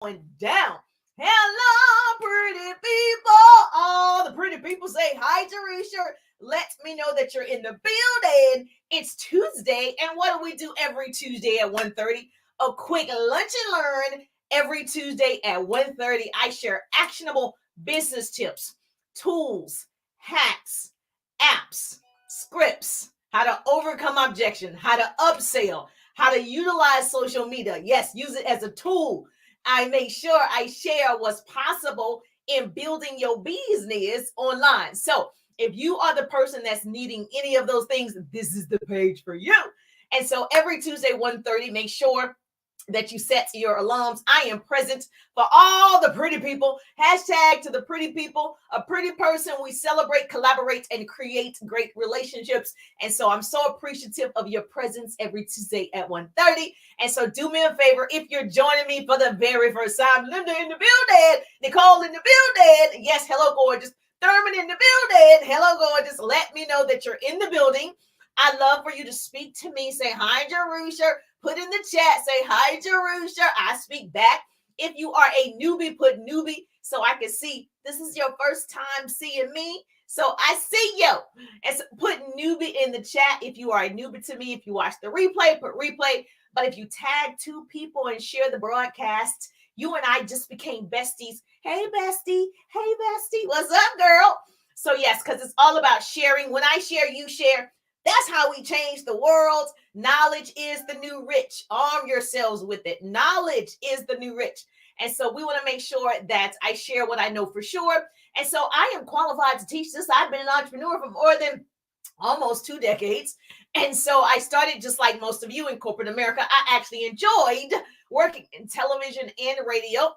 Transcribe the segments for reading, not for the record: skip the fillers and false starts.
going down. Hello, pretty people. All the pretty people say hi, Teresa. Let me know that you're in the building. It's Tuesday, and what do we do every Tuesday at 1:30? A quick lunch and learn. Every Tuesday at 1:30, I share actionable business tips, tools, hacks, apps, scripts, how to overcome objection, how to upsell, how to utilize social media. Yes, use it as a tool. I make sure I share what's possible in building your business online. So if you are the person that's needing any of those things, this is the page for you. And so every Tuesday, 1:30, make sure that you set your alarms. I am present for all the pretty people. Hashtag to the pretty people. A pretty person, we celebrate, collaborate, and create great relationships. And so I'm so appreciative of your presence every Tuesday at 1:30. And so do me a favor, if you're joining me for the very first time, Linda in the building, Nicole in the building. Yes, hello, gorgeous. Thurman in the building. Hello, gorgeous. Let me know that you're in the building. I love for you to speak to me. Say hi, Jerusha. Put in the chat. Say hi, Jerusha. I speak back. If you are a newbie, put newbie so I can see this is your first time seeing me. So I see you. And so put newbie in the chat if you are a newbie to me. If you watch the replay, put replay. But if you tag two people and share the broadcast, you and I just became besties. Hey, bestie. Hey, bestie. What's up, girl? So yes, because it's all about sharing. When I share, you share. That's how we change the world. Knowledge is the new rich. Arm yourselves with it. Knowledge is the new rich. And so we want to make sure that I share what I know for sure. And so I am qualified to teach this. I've been an entrepreneur for more than almost 2 decades. And so I started just like most of you in corporate America. I actually enjoyed working in television and radio.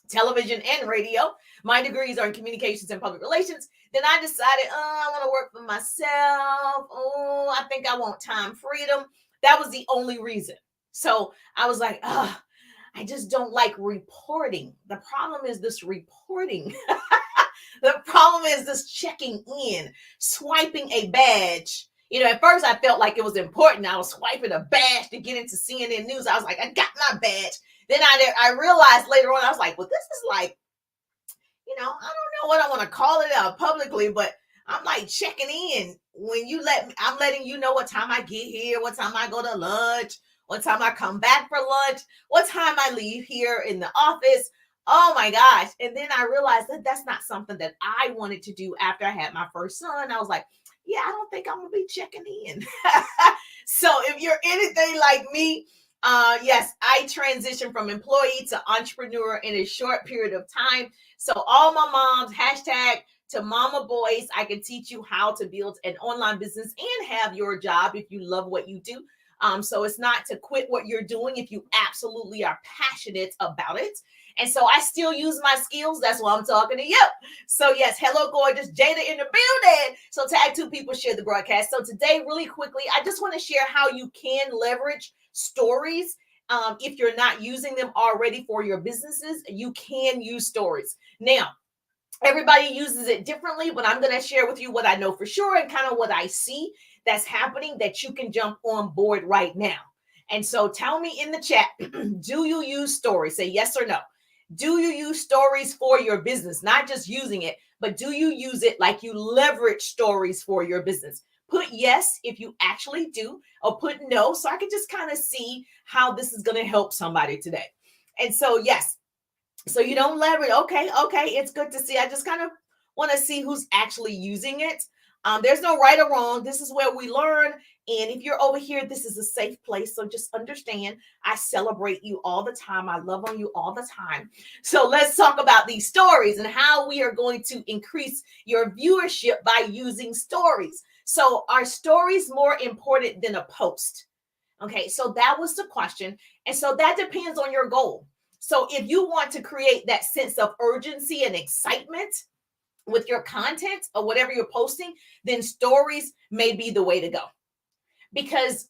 Television and radio. My degrees are in communications and public relations. Then I decided, I want to work for myself. Oh, I think I want time freedom. That was the only reason. So I was like, I just don't like reporting. The problem is this reporting. The problem is this checking in, swiping a badge. At first I felt like it was important. I was swiping a badge to get into CNN News. I was like, I got my badge. Then I realized later on, I was like, well, this is like, I don't know what I want to call it out publicly, but I'm like checking in. When you I'm letting you know what time I get here, what time I go to lunch, what time I come back for lunch, what time I leave here in the office. Oh my gosh. And then I realized that that's not something that I wanted to do after I had my first son. I was like, yeah, I don't think I'm going to be checking in. So if you're anything like me, yes, I transitioned from employee to entrepreneur in a short period of time. So all my moms, hashtag to mama boys, I can teach you how to build an online business and have your job if you love what you do. So it's not to quit what you're doing if you absolutely are passionate about it. And so I still use my skills. That's why I'm talking to you. So yes, hello, gorgeous. Jada in the building. So tag two people, share the broadcast. So today, really quickly, I just want to share how you can leverage stories. If you're not using them already for your businesses, you can use stories. Now, everybody uses it differently, but I'm going to share with you what I know for sure and kind of what I see that's happening that you can jump on board right now. And so tell me in the chat, do you use stories? Say yes or no. Do you use stories for your business? Not just using it, but do you use it like you leverage stories for your business? Put yes if you actually do, or put no, so I can just kind of see how this is going to help somebody today. And so, yes, so you don't leverage. Okay, it's good to see. I just kind of want to see who's actually using it. There's no right or wrong. This is where we learn. And if you're over here, this is a safe place. So just understand, I celebrate you all the time. I love on you all the time. So let's talk about these stories and how we are going to increase your viewership by using stories. So are stories more important than a post? Okay, so that was the question. And so that depends on your goal. So if you want to create that sense of urgency and excitement with your content or whatever you're posting, then stories may be the way to go, because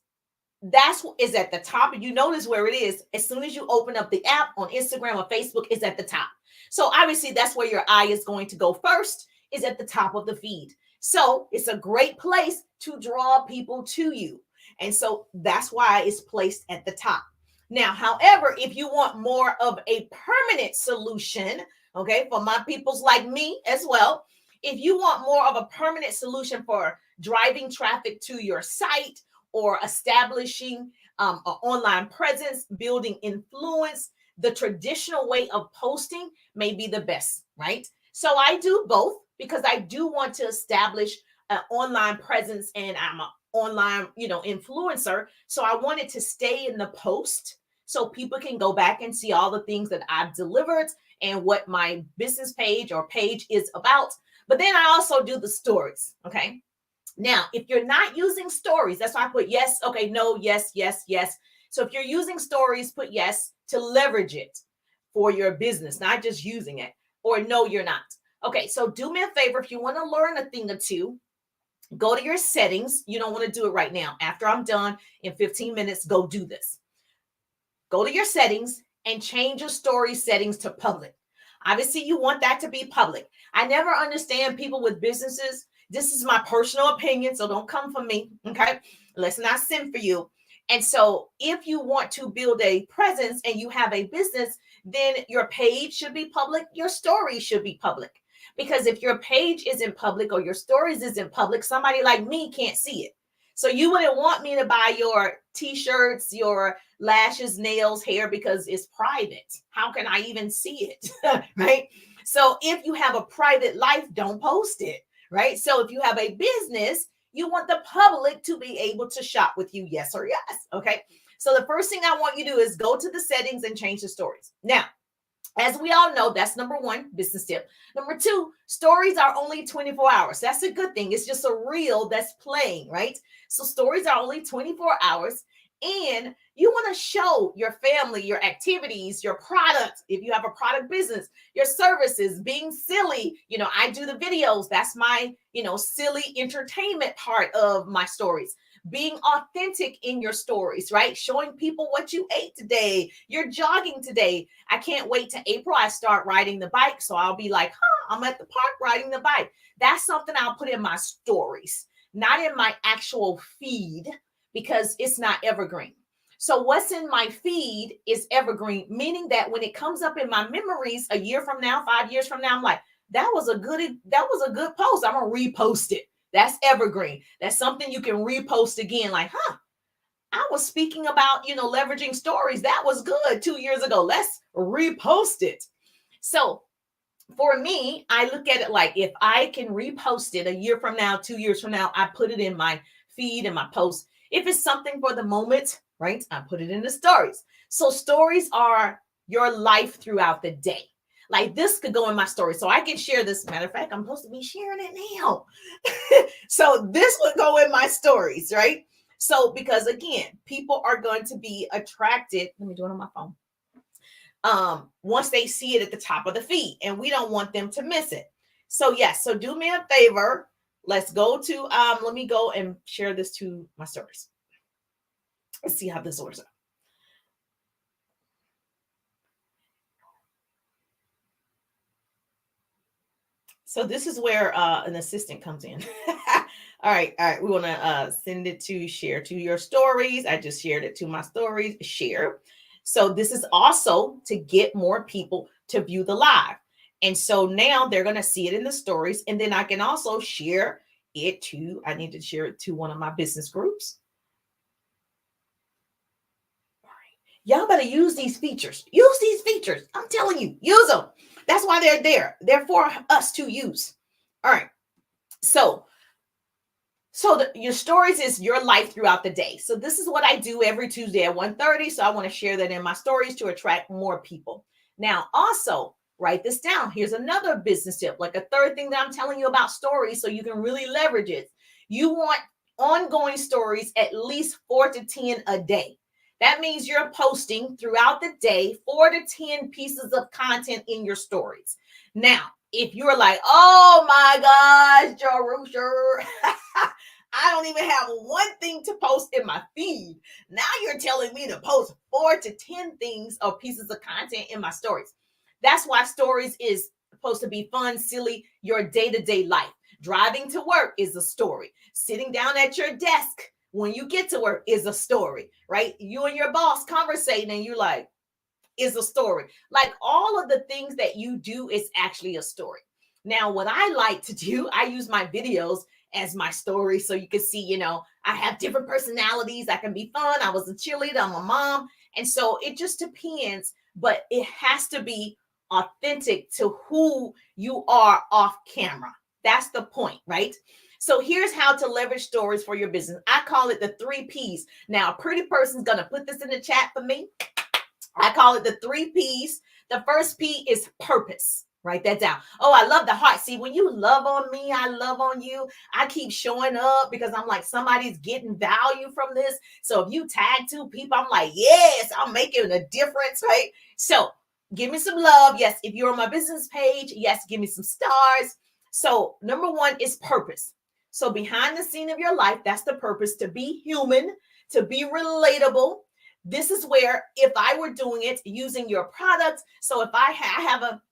that's what is at the top. And you notice where it is as soon as you open up the app on Instagram or Facebook, is at the top. So obviously that's where your eye is going to go first, is at the top of the feed. So it's a great place to draw people to you. And so that's why it's placed at the top. Now, however, if you want more of a permanent solution, okay, for my peoples like me as well, if you want more of a permanent solution for driving traffic to your site or establishing an online presence, building influence, the traditional way of posting may be the best, right? So I do both because I do want to establish an online presence and I'm an online, influencer. So I wanted to stay in the post so people can go back and see all the things that I've delivered and what my business page or page is about. But then I also do the stories. Okay. Now, if you're not using stories, that's why I put yes, okay, no, yes, yes, yes. So if you're using stories, put yes to leverage it for your business, not just using it, or no, you're not. Okay, so do me a favor. If you want to learn a thing or two, go to your settings. You don't want to do it right now. After I'm done in 15 minutes, go do this. Go to your settings and change your story settings to public. Obviously, you want that to be public. I never understand people with businesses. This is my personal opinion, so don't come for me. Okay. Let's not sin for you. And so, if you want to build a presence and you have a business, then your page should be public, your story should be public. Because if your page isn't public or your stories isn't public, somebody like me can't see it. So you wouldn't want me to buy your t-shirts, your lashes, nails, hair because it's private. How can I even see it? Right? So if you have a private life, don't post it. Right? So if you have a business, you want the public to be able to shop with you, yes or yes. Okay. So the first thing I want you to do is go to the settings and change the stories. Now, as we all know, that's number one business tip. Number two, stories are only 24 hours. That's a good thing. It's just a reel that's playing, right? So stories are only 24 hours. And you want to show your family, your activities, your product. If you have a product business, your services, being silly. I do the videos. That's my, silly entertainment part of my stories. Being authentic in your stories, right? Showing people what you ate today. You're jogging today. I can't wait to April. I start riding the bike. So I'll be like, I'm at the park riding the bike. That's something I'll put in my stories, not in my actual feed because it's not evergreen. So what's in my feed is evergreen, meaning that when it comes up in my memories a year from now, 5 years from now, I'm like, that was a good post. I'm going to repost it. That's evergreen. That's something you can repost again. Like, I was speaking about, leveraging stories. That was good 2 years ago. Let's repost it. So for me, I look at it like if I can repost it a year from now, 2 years from now, I put it in my feed and my post. If it's something for the moment, right, I put it in the stories. So stories are your life throughout the day. Like this could go in my story. So I can share this. Matter of fact, I'm supposed to be sharing it now. So this would go in my stories, right? So because again, people are going to be attracted. Let me do it on my phone. Once they see it at the top of the feed, and we don't want them to miss it. So yes, so do me a favor. Let's go to let me go and share this to my stories. Let's see how this works out. So this is where an assistant comes in. All right. We want to send it to share to your stories. I just shared it to my stories. Share. So this is also to get more people to view the live. And so now they're going to see it in the stories. And then I can also share it to, I need to share it to one of my business groups. All right. Y'all better use these features. Use these features. I'm telling you, use them. That's why they're there. They're for us to use. All right. So your stories is your life throughout the day. So this is what I do every Tuesday at 1:30. So I want to share that in my stories to attract more people. Now, also write this down. Here's another business tip, like a third thing that I'm telling you about stories so you can really leverage it. You want ongoing stories, at least 4 to 10 a day. That means you're posting throughout the day 4 to 10 pieces of content in your stories. Now, if you're like, oh my gosh, Jerusha, I don't even have one thing to post in my feed. Now you're telling me to post 4 to 10 things or pieces of content in my stories. That's why stories is supposed to be fun, silly, your day-to-day life. Driving to work is a story. Sitting down at your desk when you get to work is a story, right? You and your boss conversating and you like, is a story. Like all of the things that you do is actually a story. Now, what I like to do, I use my videos as my story. So you can see, I have different personalities. I can be fun. I was a cheerleader. I'm a mom. And so it just depends, but it has to be authentic to who you are off camera. That's the point, right? So here's how to leverage stories for your business. I call it the 3 Ps. Now, a pretty person's going to put this in the chat for me. I call it the 3 Ps. The first P is purpose. Write that down. Oh, I love the heart. See, when you love on me, I love on you. I keep showing up because I'm like, somebody's getting value from this. So if you tag 2 people, I'm like, yes, I'm making a difference, right? So give me some love. Yes, if you're on my business page, yes, give me some stars. So number 1 is purpose. So behind the scene of your life, that's the purpose, to be human, to be relatable. This is where if I were doing it using your products, so if I have a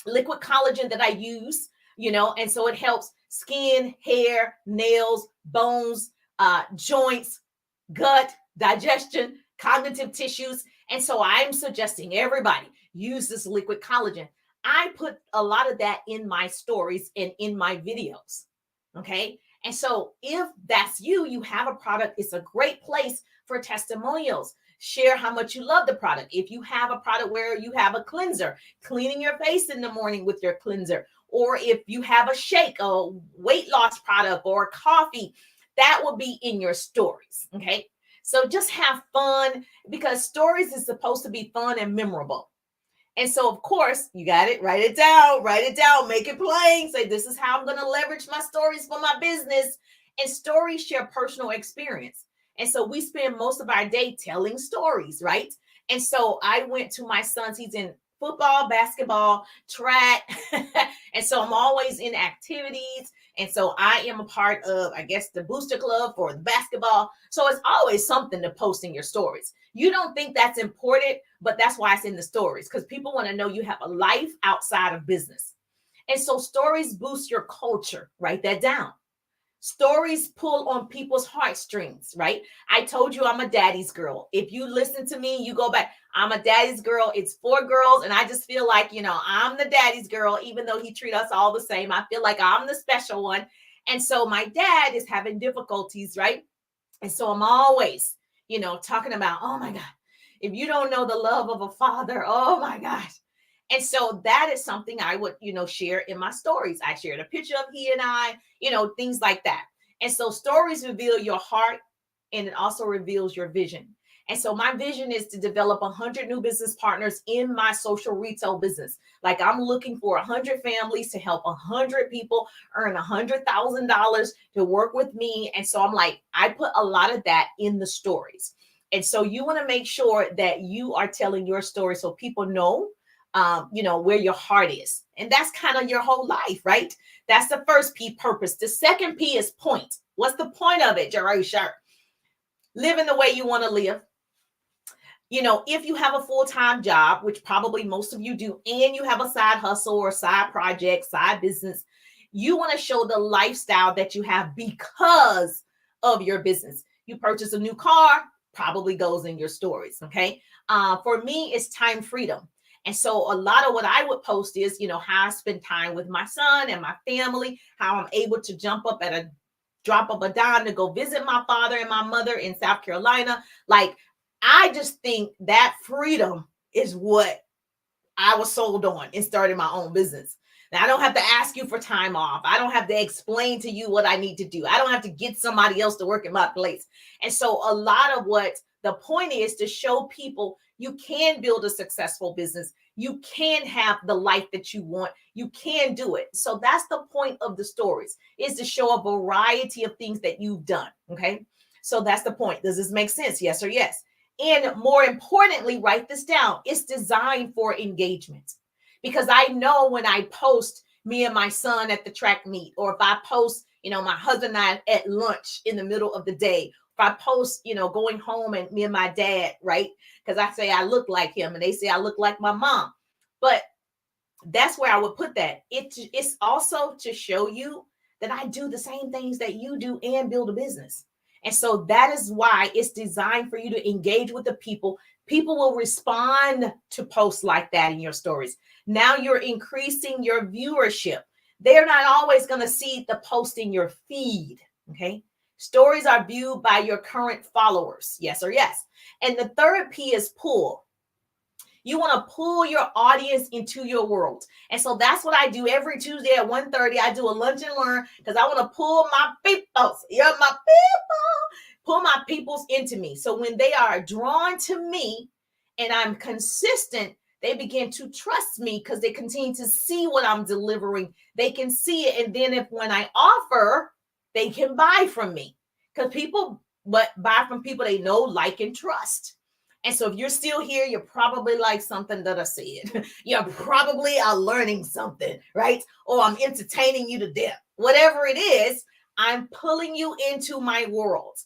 liquid collagen that I use, and so it helps skin, hair, nails, bones, joints, gut, digestion, cognitive tissues. And so I'm suggesting everybody use this liquid collagen. I put a lot of that in my stories and in my videos. Okay. And so if that's you have a product, it's a great place for testimonials. Share how much you love the product. If you have a product where you have a cleanser, cleaning your face in the morning with your cleanser, or if you have a shake, a weight loss product, or coffee, that will be in your stories. Okay. So just have fun, because stories is supposed to be fun and memorable. And so, of course, you got it. Write it down, make it plain. Say, this is how I'm going to leverage my stories for my business. And stories share personal experience. And so we spend most of our day telling stories, right? And so I went to my son's, he's in football, basketball, track. And so I'm always in activities. And so I am a part of, I guess, the booster club for the basketball. So it's always something to post in your stories. You don't think that's important, but that's why it's in the stories, because people want to know you have a life outside of business. And so stories boost your culture. Write that down. Stories pull on people's heartstrings, right? I told you I'm a daddy's girl. If you listen to me, you go back, I'm a daddy's girl. It's 4 girls. And I just feel like, I'm the daddy's girl, even though he treats us all the same. I feel like I'm the special one. And so my dad is having difficulties, right? And so I'm always, talking about, oh my God, if you don't know the love of a father, oh my gosh. And so that is something I would, share in my stories. I shared a picture of he and I, things like that. And so stories reveal your heart, and it also reveals your vision. And so my vision is to develop 100 new business partners in my social retail business. Like I'm looking for 100 families to help 100 people earn $100,000 to work with me. And so I'm like, I put a lot of that in the stories. And so you want to make sure that you are telling your story so people know, where your heart is. And that's kind of your whole life, right? That's the first P, purpose. The second P is point. What's the point of it, Jerusha? Living the way you want to live. If you have a full-time job, which probably most of you do, and you have a side hustle or side project, side business, you want to show the lifestyle that you have because of your business. You purchase a new car, probably goes in your stories. Okay. For me, it's time freedom. And so a lot of what I would post is, how I spend time with my son and my family, how I'm able to jump up at a drop of a dime to go visit my father and my mother in South Carolina. Like, I just think that freedom is what I was sold on in starting my own business. Now, I don't have to ask you for time off. I don't have to explain to you what I need to do. I don't have to get somebody else to work in my place. And so a lot of what the point is to show people you can build a successful business. You can have the life that you want. You can do it. So that's the point of the stories, is to show a variety of things that you've done. Okay. So that's the point. Does this make sense? Yes or yes? And more importantly, write this down. It's designed for engagement, because I know when I post me and my son at the track meet, or if I post, my husband and I at lunch in the middle of the day, if I post, going home and me and my dad, right? Because I say I look like him and they say I look like my mom. But that's where I would put that. It's also to show you that I do the same things that you do and build a business. And so that is why it's designed for you to engage with the people. People will respond to posts like that in your stories. Now you're increasing your viewership. They're not always going to see the post in your feed. Okay. Stories are viewed by your current followers. Yes or yes. And the third P is pull. You want to pull your audience into your world. And so that's what I do every Tuesday at 1:30. I do a lunch and learn because I want to pull my peoples. You're my people. Pull my peoples into me. So when they are drawn to me and I'm consistent, they begin to trust me because they continue to see what I'm delivering. They can see it. And then when I offer, they can buy from me because people buy from people they know, like, and trust. And so if you're still here, you're probably like something that I said. You probably are learning something, right? Or I'm entertaining you to death. Whatever it is, I'm pulling you into my world.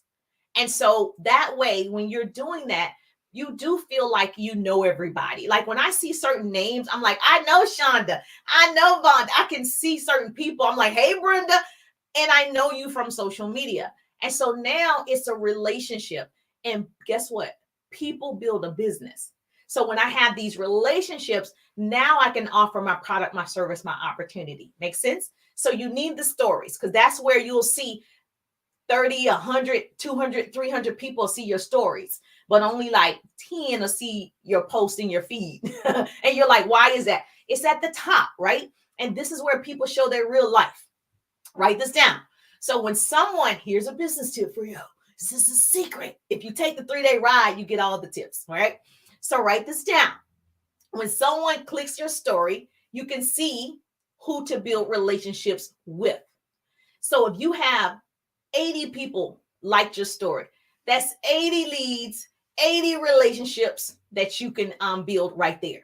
And so that way, when you're doing that, you do feel like you know everybody. Like when I see certain names, I'm like, I know Shonda. I know Vonda. I can see certain people. I'm like, hey, Brenda. And I know you from social media. And so now it's a relationship. And guess what? People build a business. So when I have these relationships, now I can offer my product, my service, my opportunity. Make sense? So you need the stories because that's where you'll see 30, 100, 200, 300 people see your stories, but only like 10 will see your post in your feed. And you're like, why is that? It's at the top, right? And this is where people show their real life. Write this down. So when someone, here's a business tip for you. This is a secret. If you take the 3-day ride, you get all the tips, right? So write this down. When someone clicks your story, you can see who to build relationships with. So if you have 80 people liked your story, that's 80 leads, 80 relationships that you can build right there.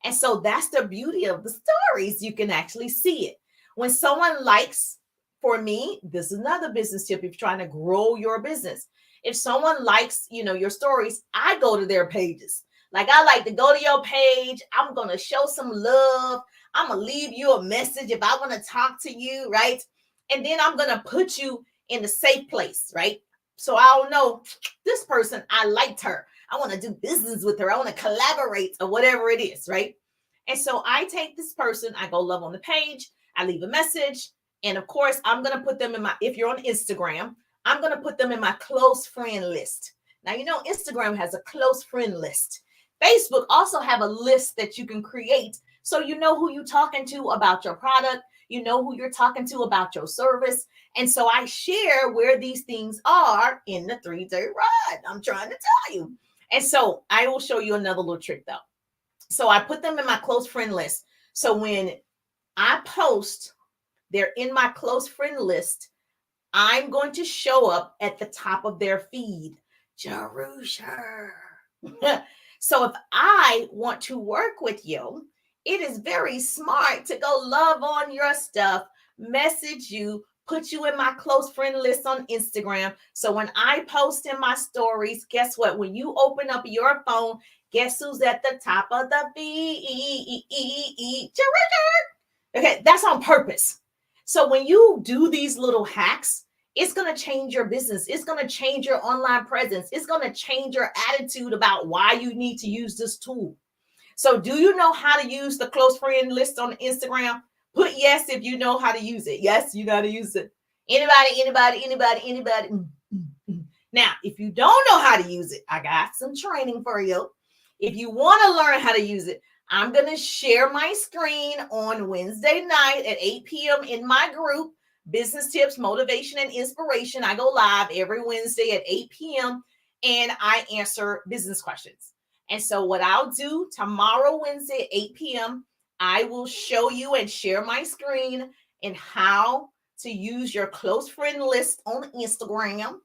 And so that's the beauty of the stories. You can actually see it. When someone likes, for me, this is another business tip if you're trying to grow your business. If someone likes, your stories, I go to their pages. Like I like to go to your page. I'm going to show some love. I'm going to leave you a message if I want to talk to you, right? And then I'm going to put you in a safe place, right? So I'll know this person, I liked her. I want to do business with her. I want to collaborate or whatever it is, right? And so I take this person, I go love on the page, I leave a message. And of course, I'm going to put them in if you're on Instagram, I'm going to put them in my close friend list. Now, Instagram has a close friend list. Facebook also have a list that you can create. So you know who you're talking to about your product. You know who you're talking to about your service. And so I share where these things are in the 3-day ride. I'm trying to tell you. And so I will show you another little trick though. So I put them in my close friend list. So when I post, they're in my close friend list. I'm going to show up at the top of their feed. Jerusha. So if I want to work with you, it is very smart to go love on your stuff, message you, put you in my close friend list on Instagram. So when I post in my stories, guess what? When you open up your phone, guess who's at the top of the feed? Okay, that's on purpose. So when you do these little hacks, it's going to change your business. It's going to change your online presence. It's going to change your attitude about why you need to use this tool. So do you know how to use the close friend list on Instagram? Put yes if you know how to use it. Yes, you know how to use it. Anybody. Now, if you don't know how to use it, I got some training for you. If you want to learn how to use it, I'm going to share my screen on Wednesday night at 8 p.m. in my group, Business Tips, Motivation, and Inspiration. I go live every Wednesday at 8 p.m. and I answer business questions. And so what I'll do tomorrow, Wednesday at 8 p.m., I will show you and share my screen and how to use your close friend list on Instagram.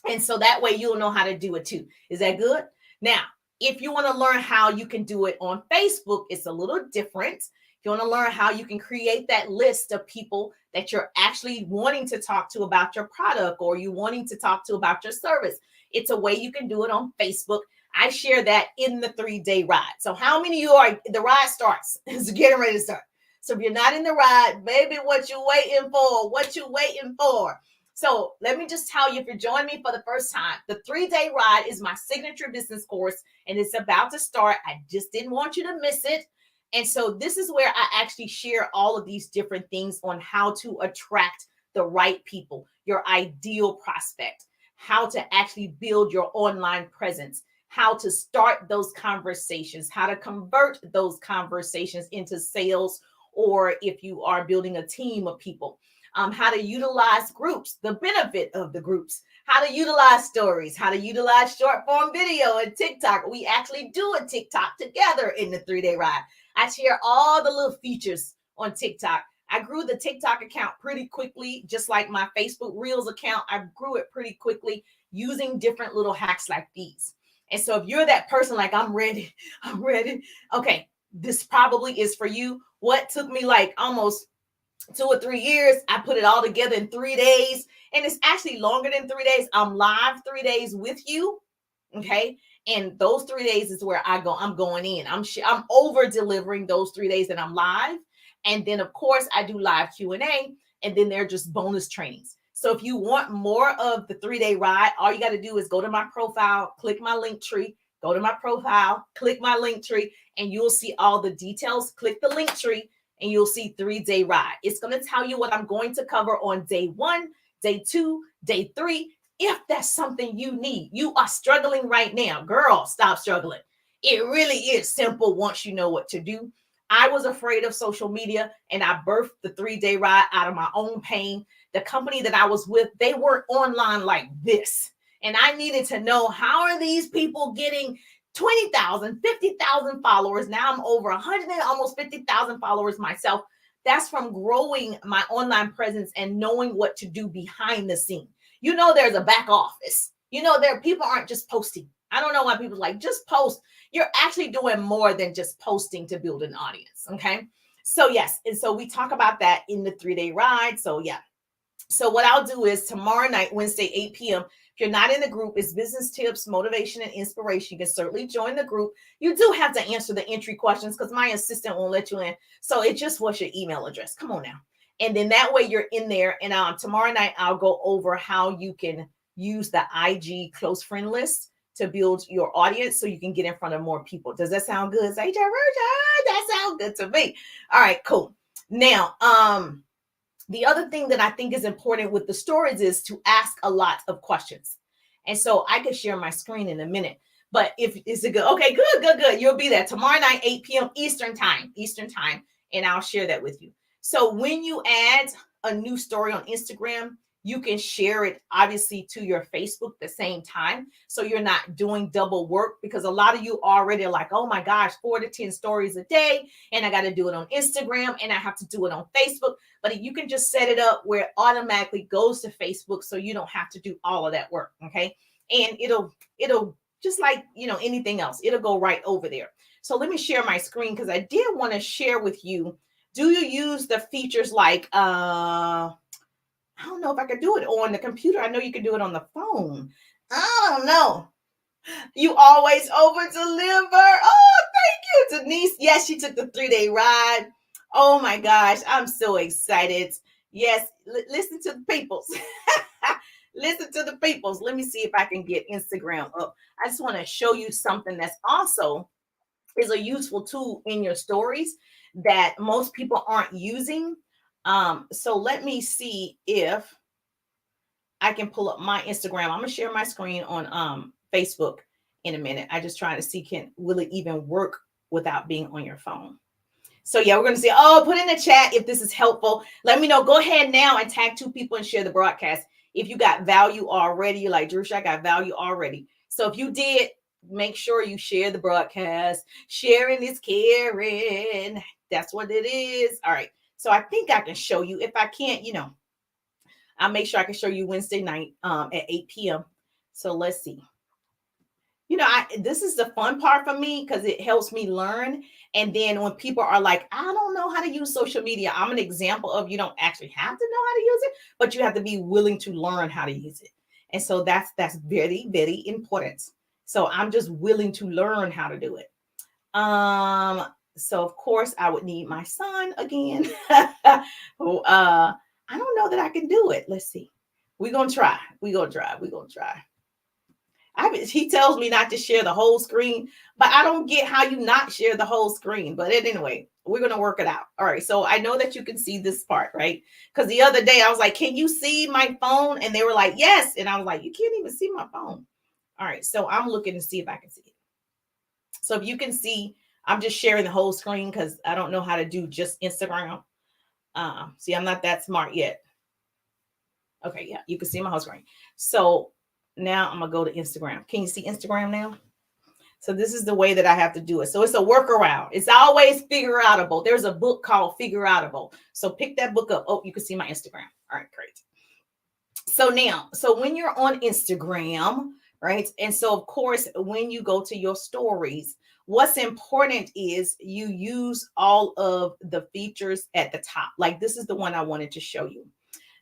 And so that way you'll know how to do it too. Is that good? Now, if you want to learn how you can do it on Facebook, it's a little different. If you want to learn how you can create that list of people that you're actually wanting to talk to about your product or you wanting to talk to about your service, it's a way you can do it on Facebook. I share that in the 3-day ride. So how many of you are, the ride starts, it's getting ready to start. So if you're not in the ride, baby, what you waiting for? What you waiting for? So let me just tell you, if you're joining me for the first time, the 3-day ride is my signature business course, and it's about to start. I just didn't want you to miss it. And so this is where I actually share all of these different things on how to attract the right people, your ideal prospect, how to actually build your online presence, how to start those conversations, how to convert those conversations into sales, or if you are building a team of people, how to utilize groups, the benefit of the groups, how to utilize stories, how to utilize short form video and TikTok. We actually do a TikTok together in the 3-day ride. I share all the little features on TikTok. I grew the TikTok account pretty quickly, just like my Facebook Reels account. I grew it pretty quickly using different little hacks like these. And so if you're that person like, I'm ready, I'm ready. Okay, this probably is for you. What took me like almost 2 or 3 years, I put it all together in 3 days. And it's actually longer than 3 days. I'm live 3 days with you. Okay. And those 3 days is where I'm going in. I'm over delivering those 3 days that I'm live. And then of course I do live Q&A, and then they're just bonus trainings. So if you want more of the 3-day ride, all you got to do is go to my profile, click my link tree, go to my profile, click my link tree, and you'll see all the details. Click the link tree and you'll see 3-day ride. It's going to tell you what I'm going to cover on day 1, day 2, day 3. If that's something you need, you are struggling right now, girl, stop struggling. It really is simple once you know what to do. I was afraid of social media, and I birthed the 3-day ride out of my own pain. The company that I was with, they weren't online like this. And I needed to know, how are these people getting 20,000, 50,000 followers? Now I'm over 100 and almost 50,000 followers myself. That's from growing my online presence and knowing what to do behind the scene. You know, there's a back office. You know, people aren't just posting. I don't know why people like just post. You're actually doing more than just posting to build an audience. Okay. So yes. And so we talk about that in the 3-day ride. So yeah. So what I'll do is tomorrow night, Wednesday, 8 p.m. If you're not in the group, it's business tips, motivation, and inspiration. You can certainly join the group. You do have to answer the entry questions because my assistant won't let you in. So it just was your email address. Come on now. And then that way you're in there. And tomorrow night, I'll go over how you can use the IG close friend list to build your audience so you can get in front of more people. Does that sound good? Say, that sounds good to me. All right, cool. Now, the other thing that I think is important with the stories is to ask a lot of questions. And so I can share my screen in a minute. But if is it good? Okay, good. You'll be there tomorrow night, 8 p.m. Eastern time. And I'll share that with you. So when you add a new story on Instagram, you can share it obviously to your Facebook at the same time. So you're not doing double work, because a lot of you already are like, oh my gosh, 4 to 10 stories a day. And I got to do it on Instagram and I have to do it on Facebook. But you can just set it up where it automatically goes to Facebook, so you don't have to do all of that work. Okay. And it'll just like, anything else, it'll go right over there. So let me share my screen, because I did want to share with you. Do you use the features like, I don't know if I could do it on the computer. I know you can do it on the phone. I don't know. You always over deliver. Oh, thank you, Denise. Yes, she took the 3-day ride. Oh my gosh, I'm so excited. Yes, listen to the peoples. Listen to the peoples. Let me see if I can get Instagram up. I just want to show you something that's also is a useful tool in your stories that most people aren't using. So let me see if I can pull up my Instagram. I'm gonna share my screen on Facebook in a minute. I just try to see will it even work without being on your phone. So yeah, we're gonna see. Oh, put in the chat if this is helpful. Let me know. Go ahead now and tag 2 people and share the broadcast. If you got value already, you're like, Drusha, I got value already. So if you did, make sure you share the broadcast. Sharing is caring. That's what it is. All right. So I think I can show you. If I can't, I'll make sure I can show you Wednesday night at 8 p.m. So let's see. This is the fun part for me, because it helps me learn. And then when people are like, I don't know how to use social media, I'm an example of, you don't actually have to know how to use it, but you have to be willing to learn how to use it. And so that's very, very important. So I'm just willing to learn how to do it. So of course I would need my son again. I don't know that I can do it. Let's see. We're going to try. We're going to try. We're going to try. He tells me not to share the whole screen, but I don't get how you not share the whole screen. But anyway, we're going to work it out. All right. So I know that you can see this part, right? Because the other day I was like, can you see my phone? And they were like, yes. And I was like, you can't even see my phone. All right. So I'm looking to see if I can see it. So if you can see, I'm just sharing the whole screen because I don't know how to do just Instagram. See, I'm not that smart yet. Okay. Yeah. You can see my whole screen. So now I'm going to go to Instagram. Can you see Instagram now? So this is the way that I have to do it. So it's a workaround. It's always figure outable. There's a book called Figure Outable. So pick that book up. Oh, you can see my Instagram. All right, great. So now, so when you're on Instagram, right? And so of course, when you go to your stories, what's important is you use all of the features at the top. Like this is the one I wanted to show you.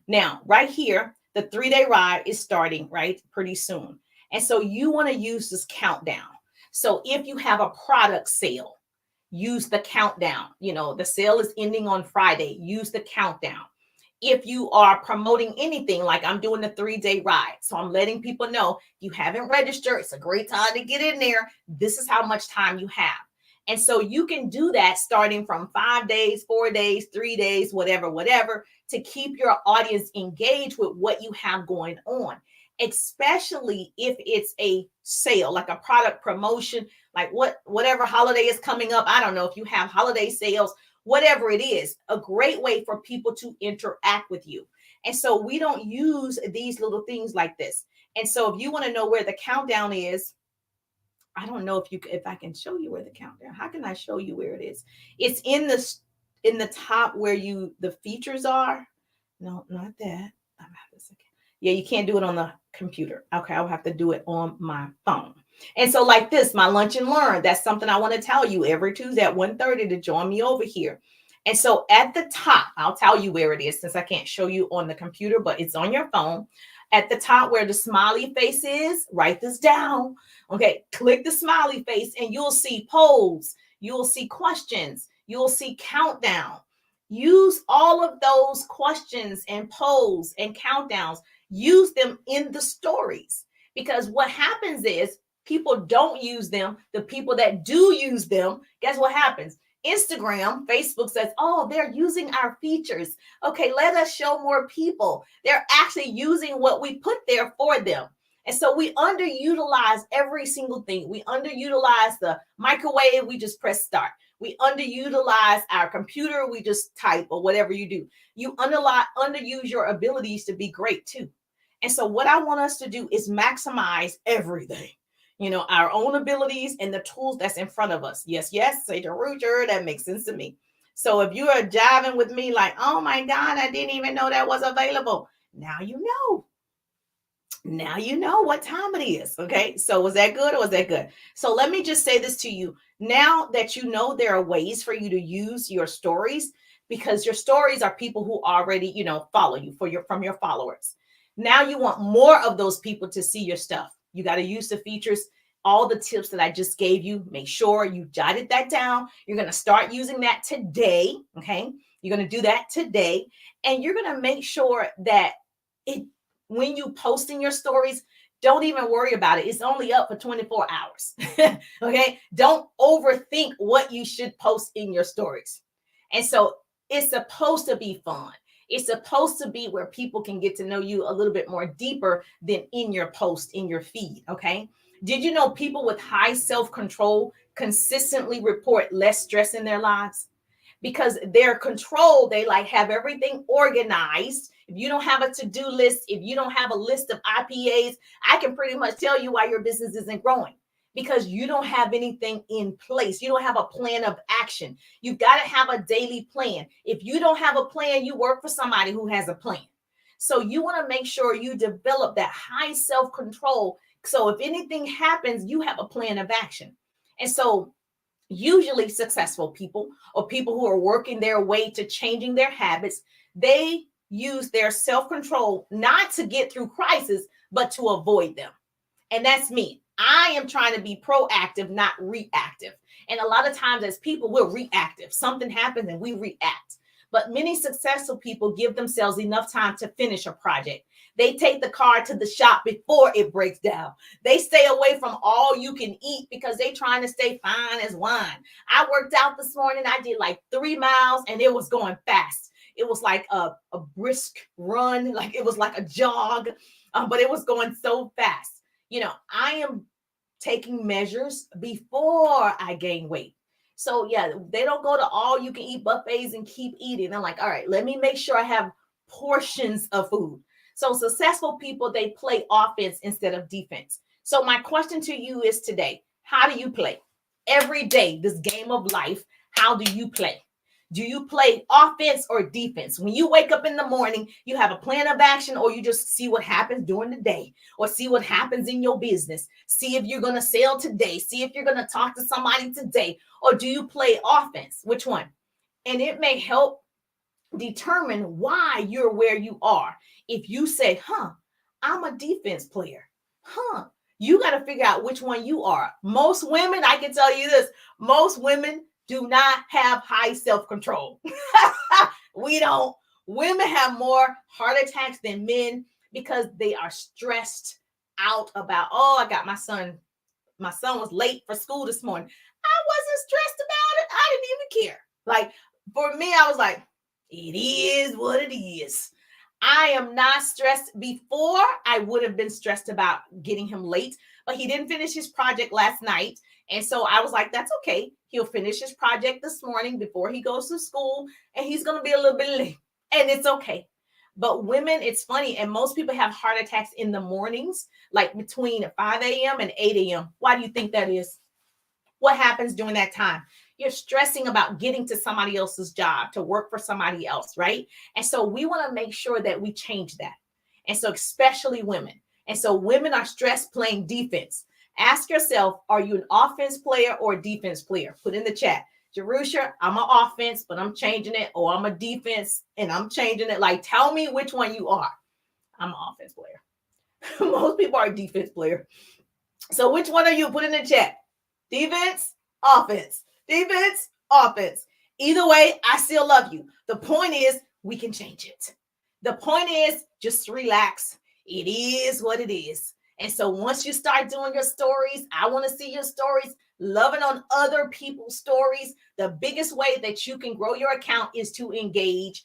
Now, right here, the 3-day ride is starting, right? Pretty soon. And so you want to use this countdown. So if you have a product sale, use the countdown. You know, the sale is ending on Friday. Use the countdown. If you are promoting anything, like I'm doing the 3-day ride. So I'm letting people know you haven't registered. It's a great time to get in there. This is how much time you have. And so you can do that starting from 5 days, 4 days, 3 days, whatever, to keep your audience engaged with what you have going on, especially if it's a sale, like a product promotion, like whatever holiday is coming up. I don't know if you have holiday sales, whatever it is, a great way for people to interact with you. And so we don't use these little things like this. And so if you want to know where the countdown is, I don't know if I can show you where the countdown. How can I show you where it is? It's in the top where the features are. No, not that. Yeah, you can't do it on the computer. Okay, I'll have to do it on my phone. And so like this, my lunch and learn, that's something I want to tell you every Tuesday at 1:30 to join me over here. And so at the top, I'll tell you where it is since I can't show you on the computer, but it's on your phone. At the top where the smiley face is, write this down. Okay, click the smiley face and you'll see polls. You'll see questions. You'll see countdown. Use all of those questions and polls and countdowns. Use them in the stories because what happens is people don't use them. The people that do use them, guess what happens? Instagram, Facebook says, oh, they're using our features. Okay, let us show more people. They're actually using what we put there for them. And so we underutilize every single thing. We underutilize the microwave. We just press start. We underutilize our computer. We just type or whatever you do. You underuse your abilities to be great too. And so what I want us to do is maximize everything. You know, our own abilities and the tools that's in front of us. Yes, say the Rooter. That makes sense to me. So if you are jiving with me like, oh my God, I didn't even know that was available. Now you know. Now you know what time it is. Okay. So was that good or was that good? So let me just say this to you. Now that you know there are ways for you to use your stories, because your stories are people who already, you know, follow you from your followers. Now you want more of those people to see your stuff. You got to use the features, all the tips that I just gave you. Make sure you jotted that down. You're going to start using that today. Okay. You're going to do that today. And you're going to make sure that when you post in your stories, don't even worry about it. It's only up for 24 hours. Okay. Don't overthink what you should post in your stories. And so it's supposed to be fun. It's supposed to be where people can get to know you a little bit more deeper than in your post, in your feed. Okay. Did you know people with high self-control consistently report less stress in their lives? Because they're controlled, they like have everything organized. If you don't have a to-do list, if you don't have a list of IPAs, I can pretty much tell you why your business isn't growing. Because you don't have anything in place. You don't have a plan of action. You've got to have a daily plan. If you don't have a plan, you work for somebody who has a plan. So you want to make sure you develop that high self-control. So if anything happens, you have a plan of action. And so usually successful people or people who are working their way to changing their habits, they use their self-control not to get through crisis, but to avoid them. And that's me. I am trying to be proactive, not reactive. And a lot of times as people, we're reactive. Something happens and we react. But many successful people give themselves enough time to finish a project. They take the car to the shop before it breaks down. They stay away from all you can eat because they trying to stay fine as wine. I worked out this morning. I did like 3 miles and it was going fast. It was like a brisk run, like it was like a jog, but it was going so fast. I am taking measures before I gain weight. So yeah, they don't go to all you can eat buffets and keep eating. I'm like, all right, let me make sure I have portions of food. So successful people, they play offense instead of defense. So my question to you is today, how do you play? Every day, this game of life, how do you play? Do you play offense or defense? When you wake up in the morning, you have a plan of action, or you just see what happens during the day, or see what happens in your business. See if you're going to sell today. See if you're going to talk to somebody today. Or do you play offense? Which one? And it may help determine why you're where you are. If you say, I'm a defense player, you got to figure out which one you are. Most women, I can tell you this, most women do not have high self-control. We don't. Women have more heart attacks than men because they are stressed out about, I got my son. My son was late for school this morning. I wasn't stressed about it. I didn't even care. Like, for me, I was like, it is what it is. I am not stressed. Before, I would have been stressed about getting him late, but he didn't finish his project last night. And so I was like, that's okay. He'll finish his project this morning before he goes to school, and he's going to be a little bit late, and it's okay. But women, it's funny, and most people have heart attacks in the mornings, like between 5 a.m. and 8 a.m. Why do you think that is? What happens during that time? You're stressing about getting to somebody else's job, to work for somebody else, right? And so we want to make sure that we change that. And so especially women. And so women are stressed playing defense. Ask yourself, are you an offense player or a defense player? Put in the chat. Jerusha, I'm an offense, but I'm changing it. Or I'm a defense and I'm changing it. Like, tell me which one you are. I'm an offense player. Most people are a defense player. So which one are you? Put in the chat. Defense, offense. Defense, offense. Either way, I still love you. The point is, we can change it. The point is, just relax. It is what it is. And so once you start doing your stories, I want to see your stories, loving on other people's stories. The biggest way that you can grow your account is to engage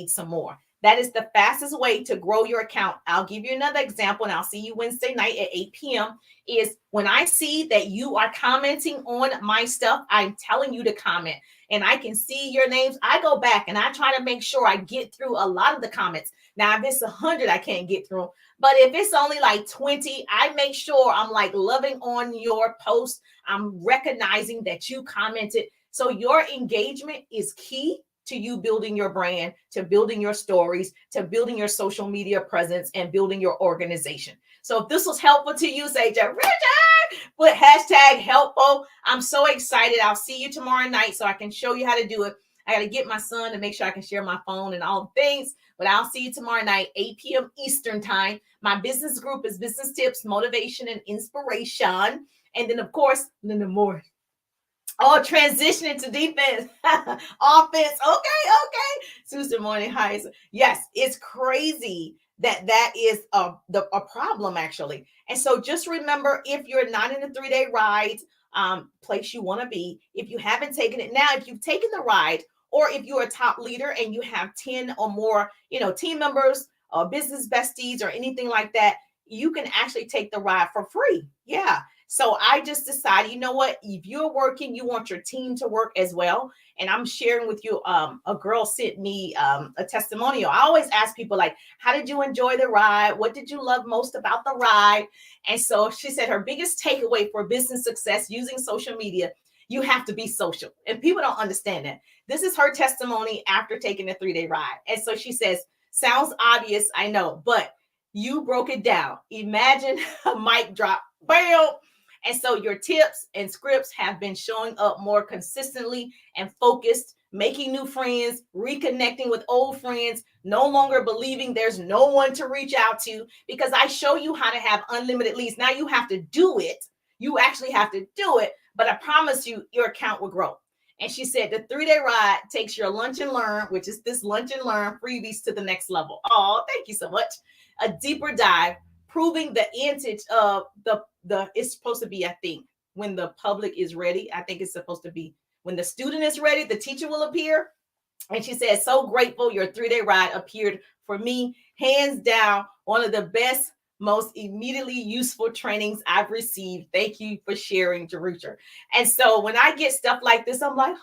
some more. That is the fastest way to grow your account. I'll give you another example, and I'll see you Wednesday night at 8 p.m. is when I see that you are commenting on my stuff, I'm telling you to comment, and I can see your names. I go back and I try to make sure I get through a lot of the comments. Now, if it's 100, I can't get through. But if it's only like 20, I make sure I'm like loving on your post. I'm recognizing that you commented. So your engagement is key to you building your brand, to building your stories, to building your social media presence, and building your organization. So if this was helpful to you, say, Richard, put hashtag helpful. I'm so excited. I'll see you tomorrow night so I can show you how to do it. I got to get my son to make sure I can share my phone and all the things. But I'll see you tomorrow night, 8 p.m. Eastern time. My business group is Business Tips, Motivation, and Inspiration. And then, of course, the more. Transitioning to defense, offense. Okay. Tuesday morning highs. Yes, it's crazy that is a problem, actually. And so just remember, if you're not in a 3-day ride place you want to be, if you haven't taken it now, if you've taken the ride, or if you're a top leader and you have 10 or more, team members or business besties or anything like that, you can actually take the ride for free. Yeah. So I just decided, you know what, if you're working, you want your team to work as well. And I'm sharing with you, a girl sent me a testimonial. I always ask people, like, how did you enjoy the ride? What did you love most about the ride? And so she said her biggest takeaway for business success using social media, you have to be social. And people don't understand that. This is her testimony after taking a 3-day ride. And so she says, sounds obvious, I know, but you broke it down. Imagine a mic drop. Bam. And so your tips and scripts have been showing up more consistently and focused, making new friends, reconnecting with old friends, no longer believing there's no one to reach out to, because I show you how to have unlimited leads. Now you have to do it. You actually have to do it, but I promise you your account will grow. And she said the 3-day ride takes your lunch and learn, which is this lunch and learn freebies, to the next level. Oh, thank you so much. A deeper dive, proving the intent of the it's supposed to be, I think, when the public is ready. I think it's supposed to be when the student is ready, the teacher will appear. And she said, so grateful your 3-day ride appeared for me. Hands down, one of the best, most immediately useful trainings I've received. Thank you for sharing, Jerusha. And so when I get stuff like this, I'm like,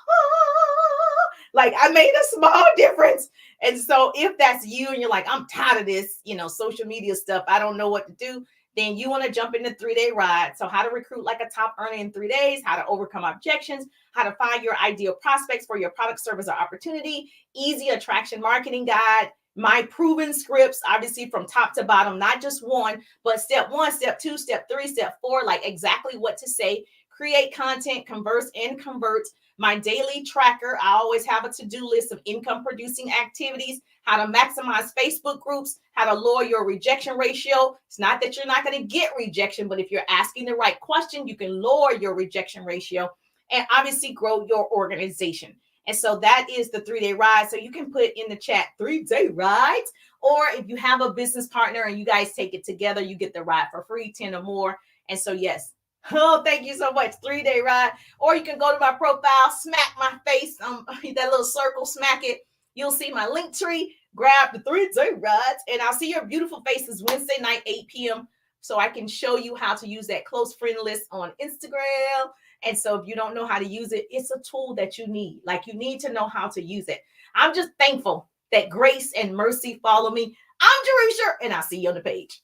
like I made a small difference. And so if that's you and you're like, I'm tired of this, social media stuff, I don't know what to do, then you want to jump in the 3-day ride. So how to recruit like a top earner in 3 days, how to overcome objections, how to find your ideal prospects for your product, service, or opportunity, easy attraction marketing guide, my proven scripts, obviously from top to bottom, not just one, but step 1, step 2, step 3, step 4, like exactly what to say, create content, converse and convert, my daily tracker. I always have a to-do list of income producing activities, how to maximize Facebook groups, how to lower your rejection ratio. It's not that you're not going to get rejection, but if you're asking the right question, you can lower your rejection ratio and obviously grow your organization. And so that is the 3-day ride. So you can put in the chat 3-day rides, or if you have a business partner and you guys take it together, you get the ride for free, 10 or more. And so, yes. Oh, thank you so much. 3-day ride. Or you can go to my profile, smack my face, that little circle, smack it. You'll see my link tree, grab the 3-day rides, and I'll see your beautiful faces Wednesday night, 8 p.m. So I can show you how to use that close friend list on Instagram. And so if you don't know how to use it, it's a tool that you need. Like, you need to know how to use it. I'm just thankful that grace and mercy follow me. I'm Jerusha, and I'll see you on the page.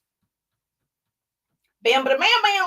Bam, bam, bam, bam.